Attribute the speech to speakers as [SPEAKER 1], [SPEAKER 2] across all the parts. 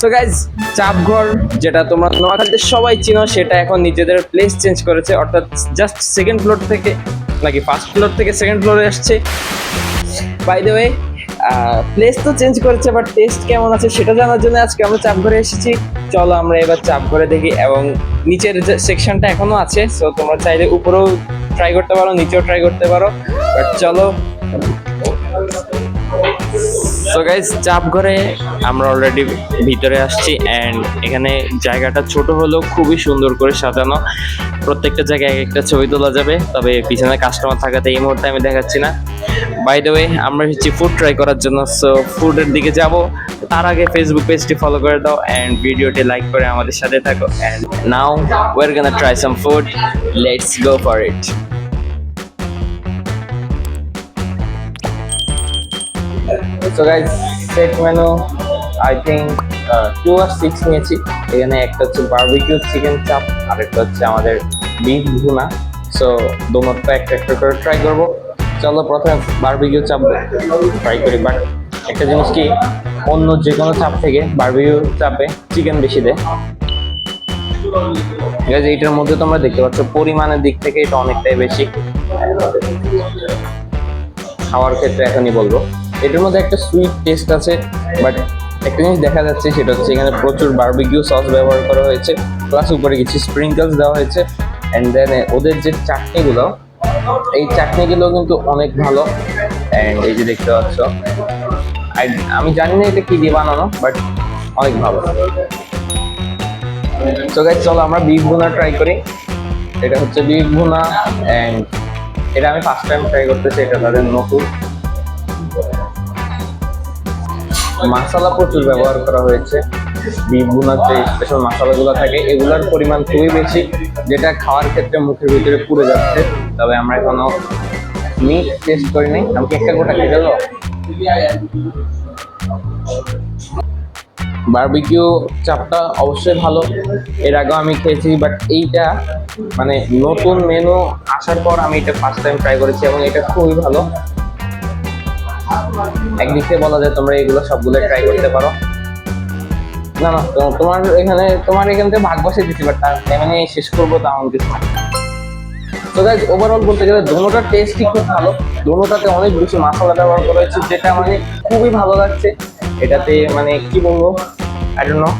[SPEAKER 1] So guys, চাপঘর যেটা তোমরা নোয়াখালীতে সবাই চিনো, সেটা এখন নিজেদের প্লেস চেঞ্জ করেছে, অর্থাৎ জাস্ট সেকেন্ড ফ্লোর থেকে নাকি ফার্স্ট ফ্লোর থেকে সেকেন্ড ফ্লোরে আসছে। বাই দ্য ওয়ে, প্লেস তো চেঞ্জ করেছে, বাট টেস্ট কেমন আছে সেটা জানার জন্য আজকে আমরা চাপঘরে এসেছি। চলো আমরা এবার চাপঘরে দেখি, এবং নিচের যে সেকশনটা এখনো আছে, সো তোমরা চাইলে উপরেও ট্রাই করতে পারো, নিচেও ট্রাই করতে পারো, বাট চলো। সো গাইজ, চাপঘরে আমরা অলরেডি ভিতরে আসছি, অ্যান্ড এখানে জায়গাটা ছোট হলেও খুবই সুন্দর করে সাজানো। প্রত্যেকটা জায়গায় এক একটা ছবি তোলা যাবে, তবে পিছনে কাস্টমার থাকাতে এই মুহূর্তে আমি দেখাচ্ছি না। বাই দ্য ওয়ে, আমরা এসেছি ফুড ট্রাই করার জন্য, সো ফুডের দিকে যাব। তার আগে ফেসবুক পেজটি ফলো করে দাও অ্যান্ড ভিডিওটি লাইক করে আমাদের সাথে থাকো। And now we are gonna try some food, let's go for it. So guys, set menu I think 2 আর 6 নিয়েছি। এখানে একটা হচ্ছে বারবিকিউ চিকেন চাপ, আর একটা হচ্ছে আমাদের বিফ ভুনা। সো দোনোটা একটা একটা করে ট্রাই করবো। চলো প্রথমে বারবিকিউ চাপ ট্রাই করি। বাট একটা জিনিস কি, অন্য যে কোনো চাপ থেকে বারবিকিউ চাপে চিকেন বেশি দেয়। ঠিক আছে, এইটার মধ্যে তোমরা দেখতে পাচ্ছ পরিমাণের দিক থেকে এটা অনেকটাই বেশি। খাওয়ার ক্ষেত্রে এখনই বলবো, এটার মধ্যে একটা সুইট টেস্ট আছে, বাট একটা জিনিস দেখা যাচ্ছে সেটা হচ্ছে এখানে প্রচুর বারবিকিউ সস ব্যবহার করা হয়েছে, প্লাস উপরে কিছু স্প্রিঙ্কলস দেওয়া হয়েছে। অ্যান্ড দেন ওদের যে চাটনিগুলো, এই চাটনিগুলো কিন্তু অনেক ভালো। অ্যান্ড এই যে দেখতে পাচ্ছ, আমি জানি না এটা কি দিয়ে বানানো, বাট অনেক ভালো। সো গাইস, চলো আমরা বিফ ভুনা ট্রাই করি। এটা হচ্ছে বিফ ভুনা, অ্যান্ড এটা আমি ফার্স্ট টাইম ট্রাই করতেছি, এটা তাদের নতুন। মশলা প্রচুর ব্যবহার করা হয়েছে। বিফ ভুনার যে স্পেশাল মশলাগুলো থাকে, এগুলোর পরিমাণ খুবই বেশি, যেটা খাওয়ার ক্ষেত্রে মুখের ভিতরে পুড়ে যাচ্ছে। তবে আমরা এখনো মিট টেস্ট করি নাই। আমি একটা গোটা খেয়ে গেল। বারবিকিউ চাপটা অবশ্যই ভালো, এর আগেও আমি খেয়েছি, বাট এইটা মানে নতুন মেনু আসার পর আমি এটা ফার্স্ট টাইম ট্রাই করেছি, এবং এটা খুবই ভালো। একদিক থেকে বলা যায় তোমরা এগুলো সবগুলো ট্রাই করতে পারো। না না, তোমার এখান থেকে ভাগ বসে দিচ্ছি, বাট তার এমনি শেষ করবো তেমন কিছু। তো গাইস, ওভারঅল বলতে গেলে দোনোটার টেস্টই খুব ভালো। দোনোটাতে অনেক বেশি মশলা ব্যবহার করা হয়েছে, যেটা মানে খুবই ভালো লাগছে। এটাতে মানে কি বলবো, আই ডোন্ট নো,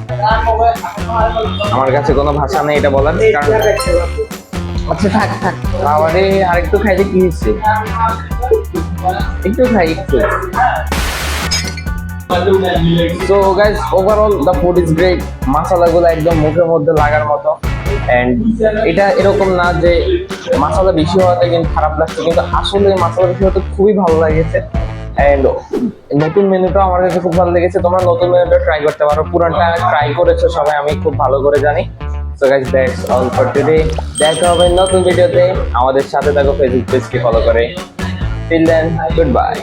[SPEAKER 1] আমার কাছে কোনো ভাষা নেই এটা বলার। কারণ আচ্ছা থাক থাক, আরে আরেকটু খাইতে কি হচ্ছে, একটু খাই একটু। So guys, overall the food is great. মশলাগুলো একদম মুখের মধ্যে লাগার মতো। অ্যান্ড এটা এরকম না যে মশলা বেশি হওয়াতে কিন্তু খারাপ লাগছে, কিন্তু আসলে মশলা বেশি হতে খুবই ভালো লেগেছে। অ্যান্ড নতুন মেনুটা আমার কাছে খুব ভালো লেগেছে। তোমরা নতুন মেনুটা ট্রাই করতে পারো, পুরানটা ট্রাই করেছো সবাই, আমি খুব ভালো করে জানি। So guys, that's all for today. দেখা হবে নতুন ভিডিওতে। আমাদের সাথে থাকো, ফেসবুক পেজকে ফলো করে। Till then, good by.